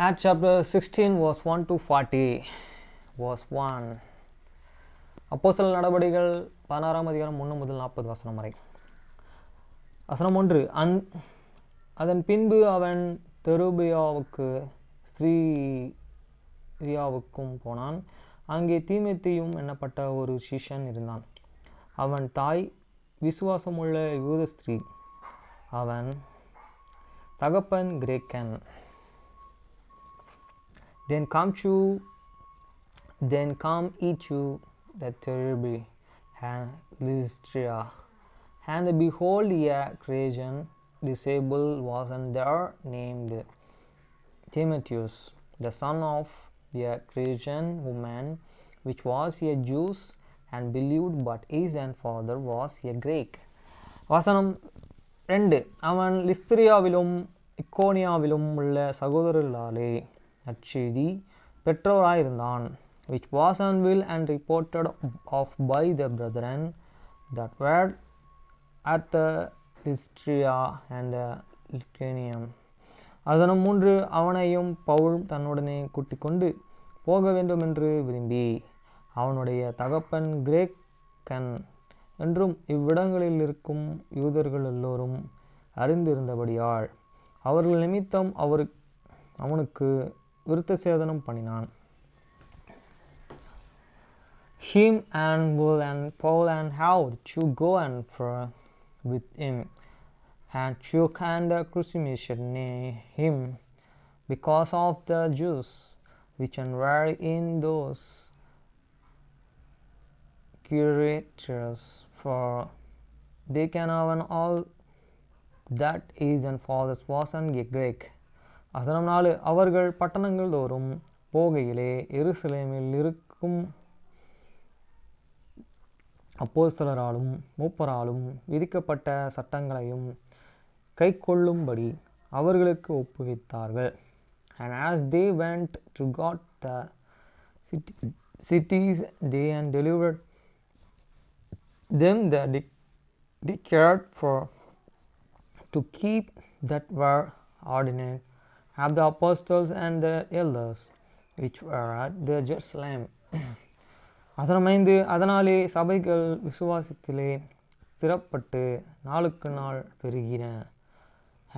Acts chapter 16 verse 1 to 40. Verse 1. அப்போஸ்தலர் நடபடிகள் 16 அதிகாரம் 1 முதல் 40 வசனம் வரை. வசனம் 1. அதன் பின்பு அவன் தெருபியாவுக்கு ஸ்திரியாவுக்கும் போனான். அங்கே தீமோத்தேயும் என்னப்பட்ட ஒரு சீஷன் இருந்தான். அவன் தாய் விசுவாசமுள்ள யூத ஸ்திரீ, அவன் தகப்பன் கிரேக்கன். Then come eat you the Derbe and Lystra, and behold, a Cretans disciple was there named Timotheus, the son of a Cretan woman, which was a Jew and believed, but his father was a Greek. வசனம் 2. அவன் லிஸ்திரியாவிலும் இக்கோனியாவிலும் உள்ள சகோதரர்களாலே நற்செய்தி பெற்றோராயிருந்தான், which was unwell and reported of by the brethren that were at the Lystra and the Iconium. வசனம் 3. அவனையும் பவுல் தன்னுடனே கூட்டிக் கொண்டு போக வேண்டுமென்று விரும்பி, அவனுடைய தகப்பன் கிரேக்கன் என்றும் இவ்விடங்களில் இருக்கும் யூதர்கள் எல்லோரும் அறிந்திருந்தபடியால் அவர்கள் நிமித்தம் அவனுக்கு விருத்த சேதனம் பண்ணினான். Him and Paul and how to go and for with him, and shook and crucifixion him because of the Jews which were in those curators, for they can have all that is and fathers was and Greek. வசனம் 4. அவர்கள் பட்டணங்கள் தோறும் போகையிலே எருசலேமில் இருக்கும் அப்போஸ்தலராலும் மூப்பராலும் விதிக்கப்பட்ட சட்டங்களையும் கைக்கொள்ளும்படி அவர்களுக்கு ஒப்புவித்தார்கள். And as they went to God the cities, they and delivered them that they cared for to keep that were ordained of the apostles and the elders which were at the Jerusalem. வசனம் 5. அதனாலே சபைகள் விசுவாசத்திலே ஸ்திரப்பட்டு நாளுக்கு நாள் பெருகின.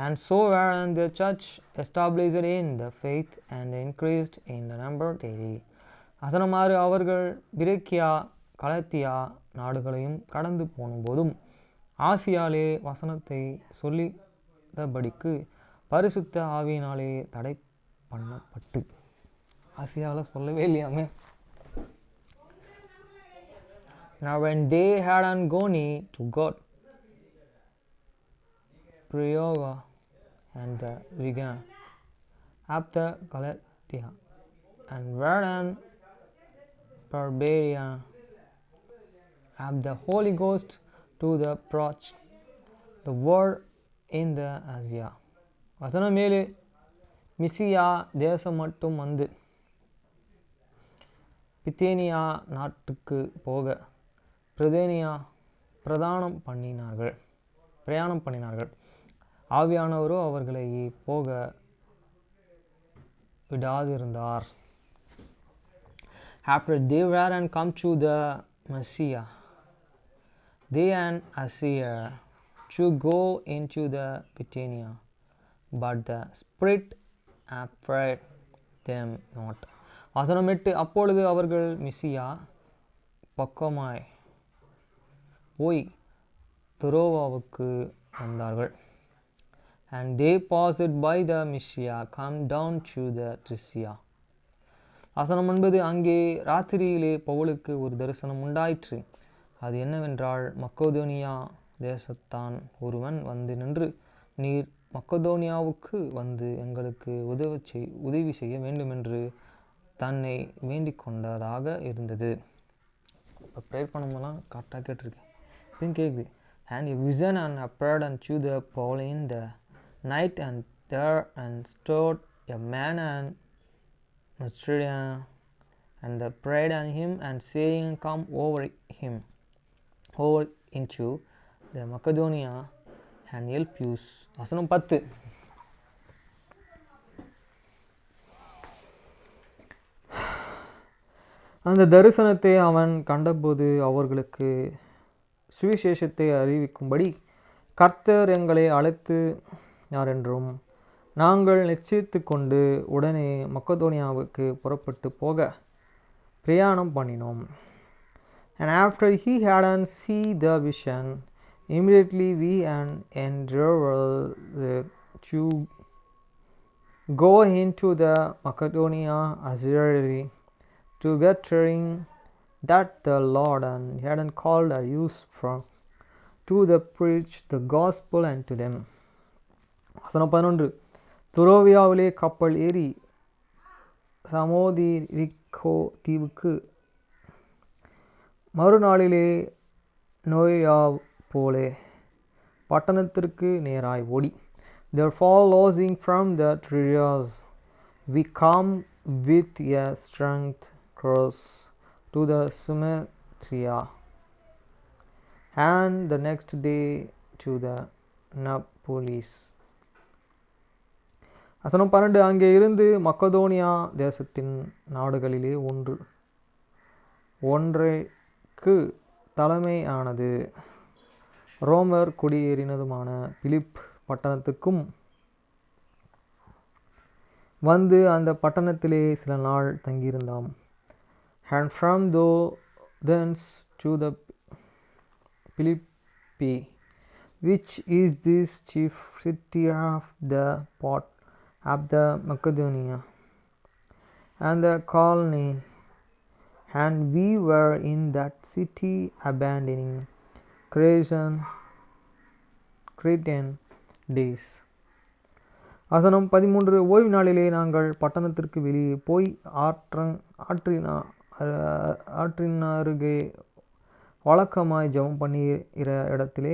And so were the church established in the faith and increased in the number daily. வசனம் 6. அவர்கள் கிரேக்கியா கலத்தியா நாடுகளையும் கடந்து போனும்போதும் ஆசியாலே வசனத்தை சொல்லிதபடிக்கு பரிசுத்த ஆவியினாலே தடை பண்ணப்பட்டு. ஆசியாவில் சொல்லவே இல்லையாமே. Now when they had gone to God, Prioga and the Riga up the Galatia and were in Barbaria, of the Holy Ghost to the preach the word in the Asia. வசனம் 7. மிசியா தேசம் மட்டும் வந்து பித்தேனியா நாட்டுக்கு போக பிரயாணம் பண்ணினார்கள். ஆவியானவரோ அவர்களை போக விடாதிருந்தார். After they were and come to the Mysia, they and Asia to go into the Bithynia, but the Spirit afraid them not. வசனம் 8. அப்பொழுது அவர்கள் மிசியா பக்கமாய் போய் துரோவாவுக்கு வந்தார்கள். And they passed by the Mysia, come down to the Trisia. வசனம் 9. அங்கே ராத்திரியிலே பவுலுக்கு ஒரு தரிசனம் உண்டாயிற்று. அது என்னவென்றால், மக்கதோனியா தேசத்தான் ஒருவன் வந்து நின்று, நீர் மக்கதோனியாவுக்கு வந்து எங்களுக்கு உதவி செய்ய வேண்டுமென்று தன்னை வேண்டிக் கொண்டதாக இருந்தது. இப்போ ப்ரேயர் பண்ணும்போதெல்லாம் கரெக்டாக கேட்டிருக்கேன். இப்பயும் கேட்குது. And a vision and appeared unto the Paul in the night, and there and stood a man and Macedonian, and they prayed on him, and saying, come over into the Macedonia and help us. வசனம் 10. அந்த தரிசனத்தை அவன் கண்டபோது அவர்களுக்கு சுவிசேஷத்தை அறிவிக்கும்படி கர்த்தர் எங்களை அழைத்தார் என்றும் நாங்கள் நிச்சயித்து கொண்டு உடனே மக்கதோனியாவுக்கு புறப்பட்டு போக பிரயாணம் பண்ணினோம். And after he had seen the vision, immediately we endeavored to go into the Macedonia assuredly, to bettering that the Lord had called a youth from to the preach the gospel unto them. வசனம் 11. துரோவியாவிலே கப்பல் ஏறி சமோதிரிக்கோ தீவுக்கு மறுநாளிலே நோயா போலே பட்டணத்திற்கு நேராய் ஓடி therefore losing from the trials we come with a strength cross to the Sumatria and the next day to the Neapolis. வசனம் 12. அங்கே இருந்து மக்கதோனியா தேசத்தின் நாடுகளிலே ஒன்றைக்கு தலைமையானது ரோமர் குடியேறினதுமான பிலிப் பட்டணத்துக்கும் வந்து அந்த பட்டணத்திலே சில நாள் தங்கியிருந்தோம். And from thence to the Philippi, which is this chief city of the part of the Macedonia and the colony, and we were in that city abandoning Cretan days. வசனம் 13. ஓய்வு நாளிலே நாங்கள் பட்டணத்திற்கு வெளியே போய் ஆற்றினருகே வழக்கமாய் ஜெபம் பண்ணுகிற இடத்திலே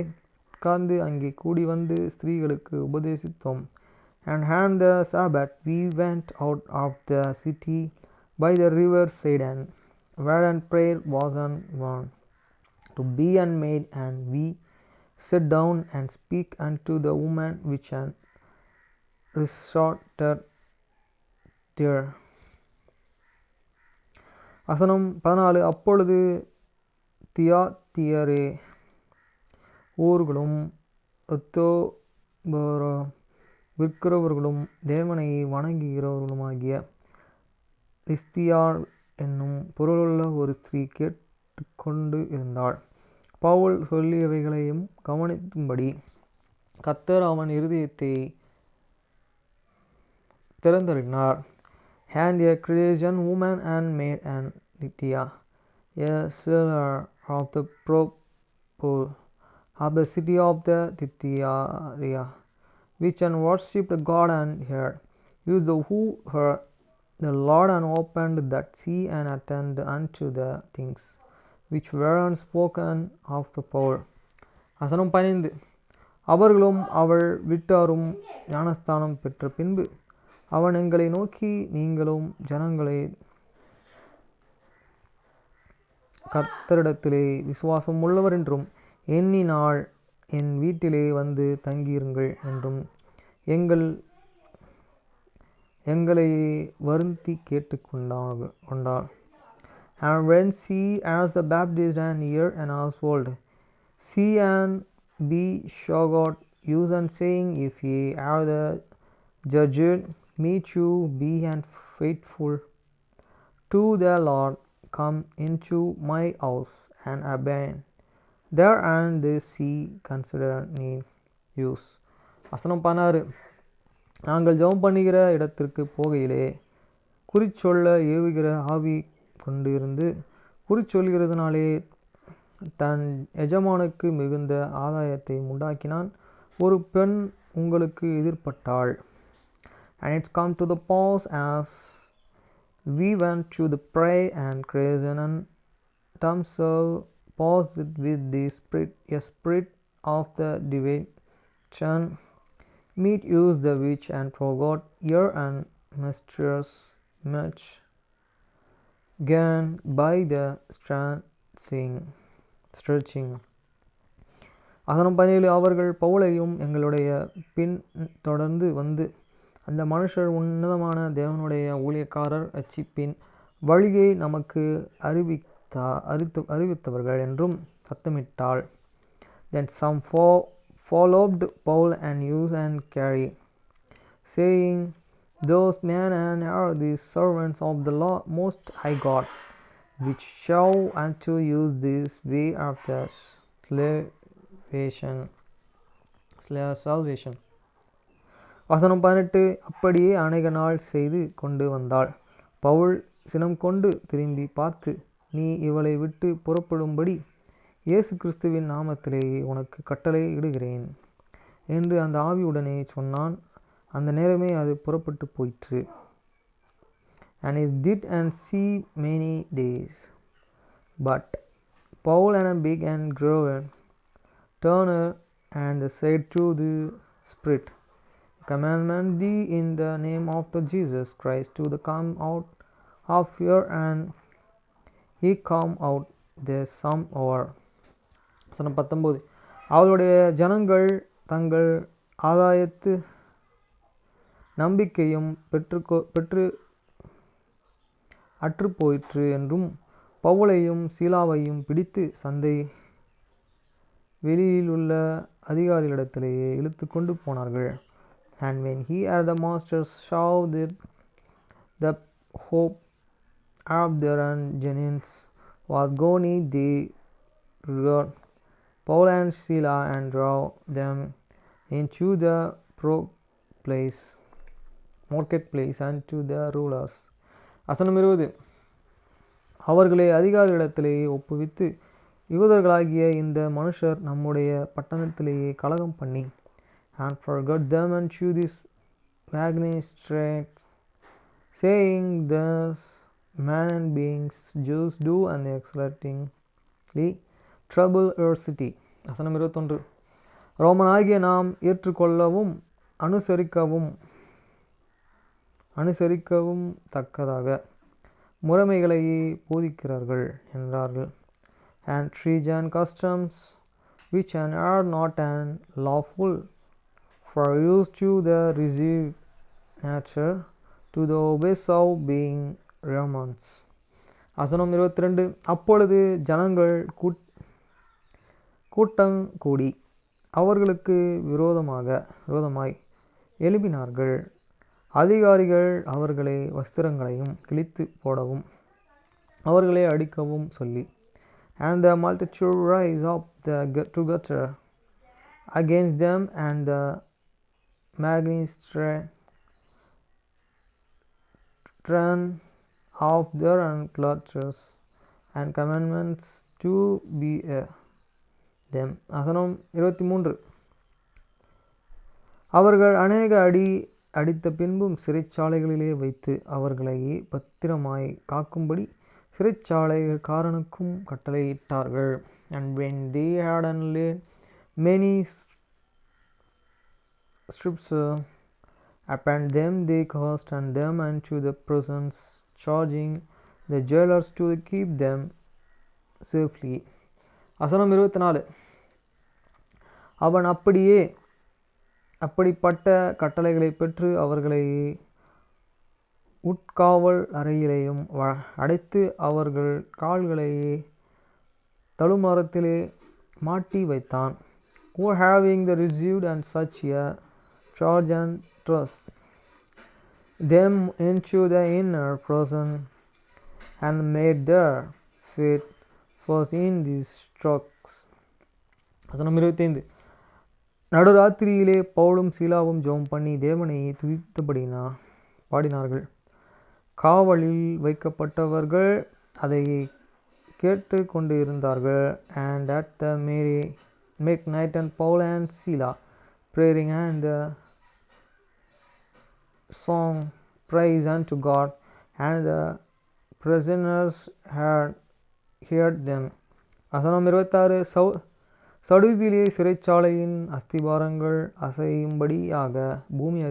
உட்கார்ந்து அங்கே கூடி வந்து ஸ்திரீகளுக்கு உபதேசித்தோம். And on the Sabbath we went out of the city by the river side, and wherein prayer was wont to be made, and we sat down and speak unto the woman which resorted there. வசனம் 14. அப்பொழுது தியாத்தியரே ஊர்களும் விற்கிறவர்களும் தேவனை வணங்குகிறவர்களுமாகிய லிஸ்தியாள் என்னும் பொருளுள்ள ஒரு ஸ்திரீ கேட்டுக்கொண்டு இருந்தாள். பவுல் சொல்லியவைகளையும் கவனிக்கும்படி கர்த்தர் அவன் இருதயத்தை திறந்தறினார். And a Christian woman and maid and Lydia, a seller of the purple of the city of the Thyatira, which worshipped God and heard, used who heard the Lord and opened that sea and attended unto the things which were spoken of the Paul. வசனம் 15. அவர்களும் அவள் வீட்டாரும் ஞானஸ்தானம் பெற்ற பின்பு அவன் எங்களை நோக்கி, நீங்களும் ஜனங்களை கர்த்தரிடத்திலே விசுவாசம் உள்ளவர் என்றும் எண்ணினால் என் வீட்டிலே வந்து தங்கியிருங்கள் என்றும் எங்களை வருந்தி கேட்டுக்கொண்டாள். And when she asked the Baptist and hear an household, see and be showed use and saying, if ye are the judged, me to be and faithful to the Lord, come into my house and abide there, and this she considered me use. வசனம் 16. நாங்கள் ஜெபம் பண்ணுகிற இடத்திற்கு போகையிலே குறிச்சொல்ல ஏவுகிற ஆவி கொண்டிருந்து குறிச்சொல்கிறதுனாலே தன் எஜமானுக்கு மிகுந்த ஆதாயத்தை உண்டாக்கினான். ஒரு பெண் உங்களுக்கு எதிர்பட்டாள். And it's come to the pass as we went to the pray and Christian and themselves passed with the spirit, a spirit of the divination, meet use the which and forgot ear and mistress much gain by the stretching. வசனம் 17. அவர்கள் பவுலையும் எங்களுடைய பின் தொடர்ந்து வந்து, அந்த மனுஷர் உன்னதமான தேவனுடைய ஊழியக்காரர், ரட்சிப்பின் வழியை நமக்கு அறிவித்தவர்கள் என்றும் சத்தமிட்டாள். Then some followed Paul and use and carry, saying, Those men are the servants of the Most High God, which show unto use this way of the salvation. வசனம் 18. அப்படியே அநேக நாள் செய்து கொண்டு வந்தாள். பவுல் சினம் கொண்டு திரும்பி பார்த்து, நீ இவளை விட்டு புறப்படும்படி இயேசு கிறிஸ்துவின் நாமத்திலேயே உனக்கு கட்டளை இடுகிறேன் என்று அந்த ஆவியுடனே சொன்னான். அந்த நேரமே அது புறப்பட்டு போயிற்று. And he did and see many days. But Paul and big and grown turner and said to the Spirit, Commandment thee in the name of the Jesus Christ to the come out of here, and he come out there some hour. 19. அவளுடைய ஜனங்கள் தங்கள் ஆதாயத்து நம்பிக்கையும் பெற்று அற்றுப்போயிற்று என்றும் பவுலையும் சீலாவையும் பிடித்து சந்தை வெளியிலுள்ள அதிகாரிகளிடத்திலேயே இழுத்து கொண்டு போனார்கள். And when he and the masters saw that the hope of their Gentiles was gone, they reared Paul and Sila and drove them into the marketplace and to the rulers. வசனம் 20. அவர்களை அதிகாரிகளிடத்திலேயே ஒப்புவித்து, யூதர்களாகிய இந்த மனுஷர் நம்முடைய பட்டணத்திலேயே கலகம் பண்ணி, and forgot them unto this magistrates, saying, Thus men and beings Jews do and exceedingly trouble your city. வசனம் 21. ரோமனாகிய நாம் ஏற்றுக்கொள்ளவும் அனுசரிக்கவும் தக்கதாக முறைமைகளையே போதிக்கிறார்கள் என்றார்கள். And Trojan customs which are not lawful for use to the received nature to the obese of being Romans. வசனம் 22. அப்பொழுது ஜனங்கள் கூட்டம் கூடி அவர்களுக்கு விரோதமாய் எழுப்பினார்கள். அதிகாரிகள் அவர்களை வஸ்திரங்களையும் கிழித்து போடவும் அவர்களை அடிக்கவும் சொல்லி, and the multitude rise up together against them, and the magistrates turn off their clothes and commandments to be them. வசனம் 23. அவர்கள் அநேக அடித்த பின்பும் சிறைச்சாலைகளிலே வைத்து அவர்களை பத்திரமாய் காக்கும்படி சிறைச்சாலைக்காரனுக்கும் கட்டளையிட்டார்கள். And when they had laid many strips upon them, they cast them into the prisons, charging the jailers to keep them safely. வசனம் 24. அவன் அப்படிப்பட்ட கட்டளைகளை பெற்று அவர்களை உட்காவல் அறையிலேயும் அடைத்து அவர்கள் கால்களையே தழுமரத்திலே மாட்டி வைத்தான். Who having received and such a charge and trust them into the inner prison, and made their feet first in these stocks. வசனம் 25. நடுராத்திரியிலே பவுலும் சீலாவும் ஜெபம் பண்ணி தேவனை துதித்தபடி பாடினார்கள். காவலில் வைக்கப்பட்டவர்கள் அதை கேட்டு கொண்டு இருந்தார்கள். And at the midnight and Paul and Sila praying and the song praise unto God, and the prisoners had heard them. வசனம் 26. சடுதியிலே சிறைச்சாலையின் அஸ்திபாரங்கள் அசையும்படியாக பூமி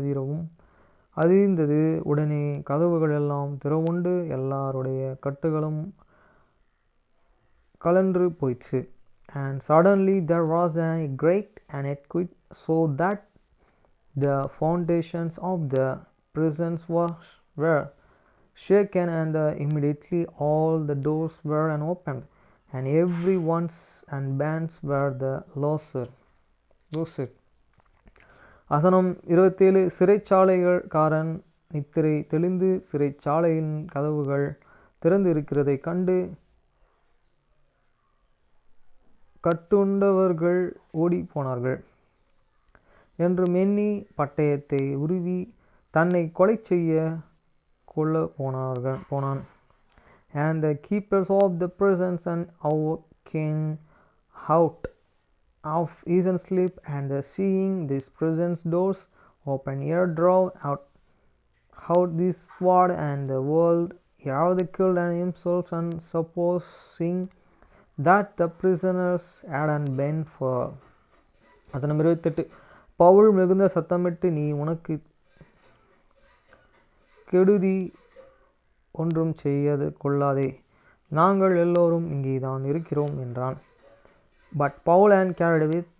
அதிர்ந்தது. உடனே கதவுகள் எல்லாம் திறவுண்டு எல்லாருடைய கட்டுகளும் கலன்று போயிற்று. And suddenly there was a great earthquake, so that the foundations of the prisons were shaken, and immediately all the doors were opened, and every one's and bands were the loosed. வசனம் 27. சிறைச்சாலைக்காரன் நித்திரை தெளிந்து சிறைச்சாலையின் கதவுகள் திறந்து இருக்கிறதைக் கண்டு கட்டுண்டவர்கள் ஓடிப்போனார்கள் என்று எண்ணி பட்டயத்தை உருவி தன்னை கொலை செய்ய கொள்ள போனான். And the keepers of the prisons and came out of his sleep, and seeing these prison doors open, here drove out this sword and the world, here they killed themselves, and supposing that the prisoners hadn't been for. வசனம் 28. பவுல் மிகுந்த சத்தமிட்டு, நீ உனக்கு கெடுதி ஒன்றும் செய்து கொள்ளாதே, நாங்கள் எல்லோரும் இங்கேதான் இருக்கிறோம் என்றான். But Paul answered with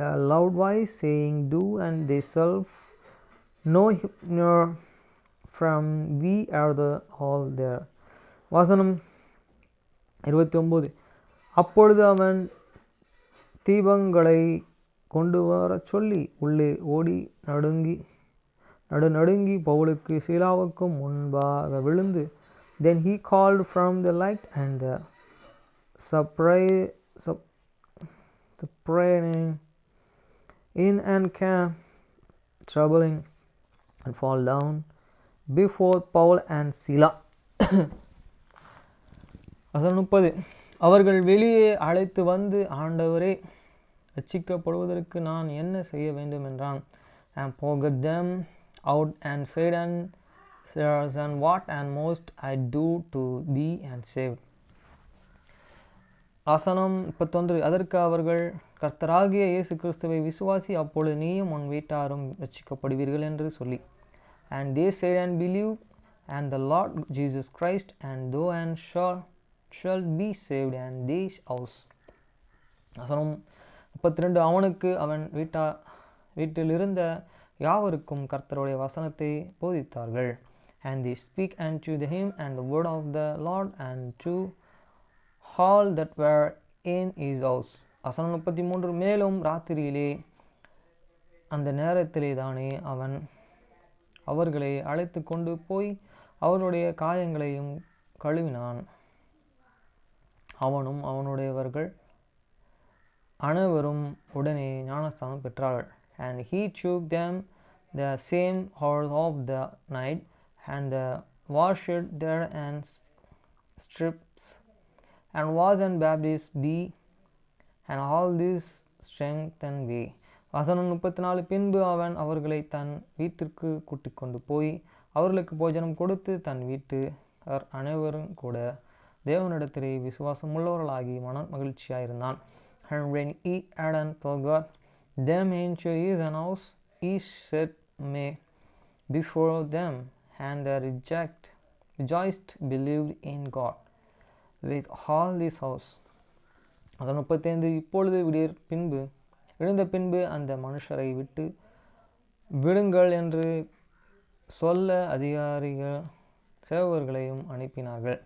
a loud voice, saying, Do and thyself know from we are all there. வசனம் 29. அப்பொழுது அவன் தீபங்களை கொண்டு வரச் சொல்லி உள்ளே ஓடி நடுநடுங்கி பவுலுக்கு சீலாவுக்கும் முன்பாக விழுந்து, Then he called from the light and the surprising in and came troubling and fall down before Paul and Sila. வசனம் 30. அவர்கள் வெளியே அழைத்து வந்து, ஆண்டவரே, ரட்சிக்கப்படுவதற்கு நான் என்ன செய்ய வேண்டும் என்றான். And Paul got them out and said, and what and most I do to be and saved. வசனம் 31. அதற்கு அவர்கள், கர்த்தராகிய இயேசு கிறிஸ்துவை விசுவாசி, அப்பொழுது நீயும் உன் வீட்டாரும் ரட்சிக்கப்படுவீர்கள் என்று சொல்லி. And they said and believe and the Lord Jesus Christ, and thou and shall be saved and this house. வசனம் 32. அவனுக்கு அவன் வீட்டில் இருந்த யாவருக்கும் கர்த்தருடைய வசனத்தை போதித்தார்கள். And they speak unto him and the word of the Lord and to all that were in his house. வசனம் 33. மேலும் ராத்திரியிலே அந்த நேரத்திலே தானே அவன் அவர்களை அழைத்து கொண்டு போய் அவருடைய காயங்களையும் கழுவினான். அவனும் அவனுடையவர்கள் அனைவரும் உடனே ஞானஸ்தானம் பெற்றார்கள். And he took them the same hour of the night, and washed their strips, and was and baptized be, and all this strengthened me. வசனம் 34. பின்பு அவன் அவர்களை தன் வீட்டிற்கு கூட்டிக் கொண்டு போய் அவர்களுக்கு போஜனம் கொடுத்து தன் வீட்டார் அனைவரும் கூட தேவனிடத்திலே விசுவாசம் உள்ளவர்களாகி மன மகிழ்ச்சியாயிருந்தான். And when he had forgot them into his house, he set me before them, and they rejoiced, believed in God with all this house. வசனம் 35. இப்பொழுது விழுந்த பின்பு அந்த மனுஷரை விட்டு விடுங்கள் என்று சொல்ல அதிகாரிகள் சேவகர்களையும் அனுப்பினார்கள்.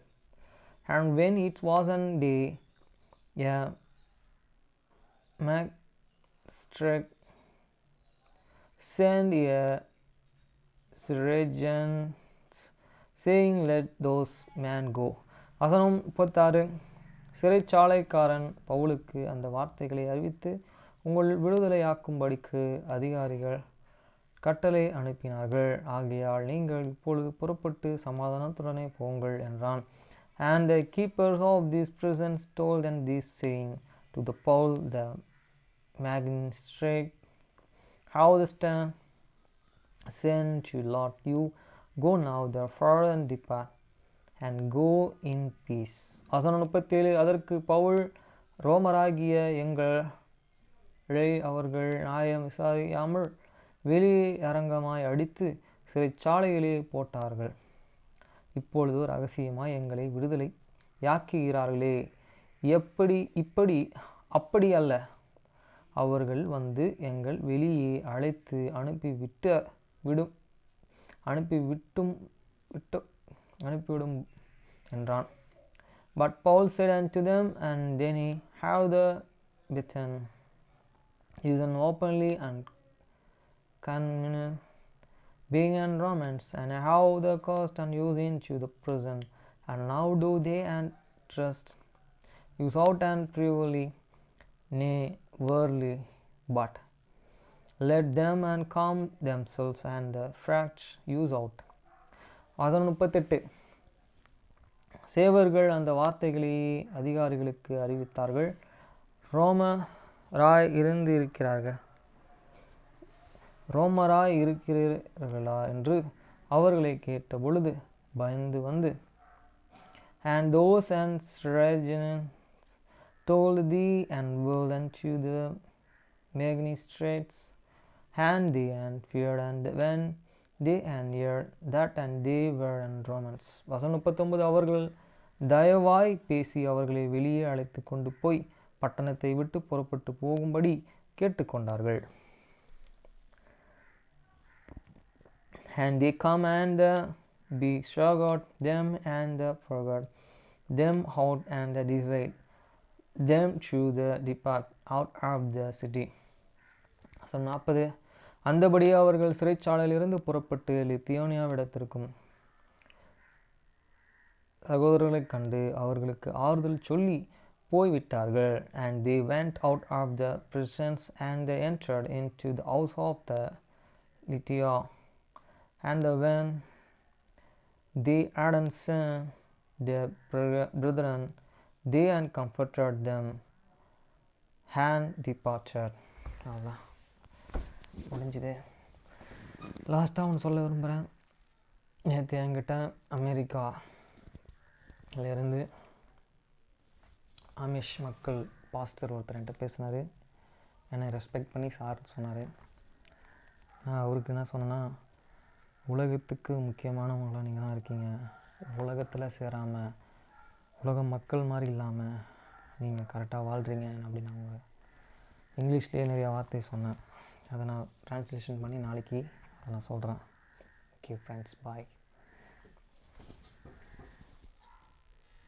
And when it was a day, a magistrate sent a sergeant saying, Let those men go. வசனம் 36. சிறைச்சாலைக்காரன் பவுலுக்கு அந்த வார்த்தைகளை அறிவித்து உங்கள் விடுதலையாக்கும்படிக்கு அதிகாரிகள் கட்டளை அனுப்பினார்கள். ஆகையால் நீங்கள் இப்பொழுது புறப்பட்டு சமாதானத்துடனே போங்கள் என்றான். And the keepers of these prisons told them this, saying to the Paul the magistrate, How the stand send to Lord you go now therefore and depart and go in peace. வசனம் 37. அதற்கு பவுல், ரோமராகிய எங்களை அவர்கள் நியாயம் விசாரியாமல் வெளியரங்கமாய் அடித்து சிறைச்சாலையிலே போட்டார்கள். இப்பொழுது ரகசியமாய் எங்களை விடுதலை யாக்குகிறார்களே, அப்படி அல்ல, அவர்கள் வந்து எங்கள் வெளியே அழைத்து அனுப்பிவிடும் என்றான். But Paul said unto them, and then he have the bitten used openly and convenient being and Romans, and how the cost and use into the prison, and now do they and trust use out and privily, nay verily, but let them and calm themselves and the fracts use out. வசனம் 38. சேவர்கள் அந்த வார்த்தைகளை அதிகாரிகளுக்கு அறிவித்தார்கள். ரோமராய் இருக்கிறீர்களா என்று அவர்களை கேட்ட பொழுது பயந்து வந்து, and those and regions told thee and will unto the magistrates, and they and feared, and when they and heard that and they were and Romans. வசனம் 39. அவர்கள் தயவாய் பேசி அவர்களை வெளியே அழைத்து கொண்டு போய் பட்டணத்தை விட்டு புறப்பட்டு போகும்படி கேட்டுக்கொண்டார்கள். And they come and be shouted them and forgot them out and desired them to depart out of the city. 40. அந்தபடியே அவர்கள் சிறைச்சாலையிலிருந்து புறப்பட்டு லித்தியோனியாவிடத்திற்கும் சகோதரர்களை கண்டு அவர்களுக்கு ஆறுதல் சொல்லி போய்விட்டார்கள். And they went out of the prisons and they entered into the house of the Lydia, and when they had seen their brethren, they and comforted them and departed. அவ்வளோதான் முடிஞ்சுது. லாஸ்ட்டாக ஒன்று சொல்ல விரும்புகிறேன். நேற்று என்கிட்ட அமெரிக்காவிலேருந்து ஆமிஷ் மக்கள் பாஸ்டர் ஒருத்தர் என்கிட்ட பேசினார். என்னை ரெஸ்பெக்ட் பண்ணி சார் சொன்னார். நான் அவருக்கு என்ன சொன்னேன்னா, உலகத்துக்கு முக்கியமானவங்களாம் நீங்கள் தான் இருக்கீங்க. உலகத்தில் சேராமல் உலக மக்கள் மாதிரி இல்லாமல் நீங்கள் கரெக்டாக வாழ்கிறீங்க அப்படின்னு நான் இங்கிலீஷ்லேயே நிறையா வார்த்தை சொன்னேன். அதை நான் ட்ரான்ஸ்லேஷன் பண்ணி நாளைக்கு அதை நான் சொல்கிறேன். ஓகே ஃப்ரெண்ட்ஸ், பாய்.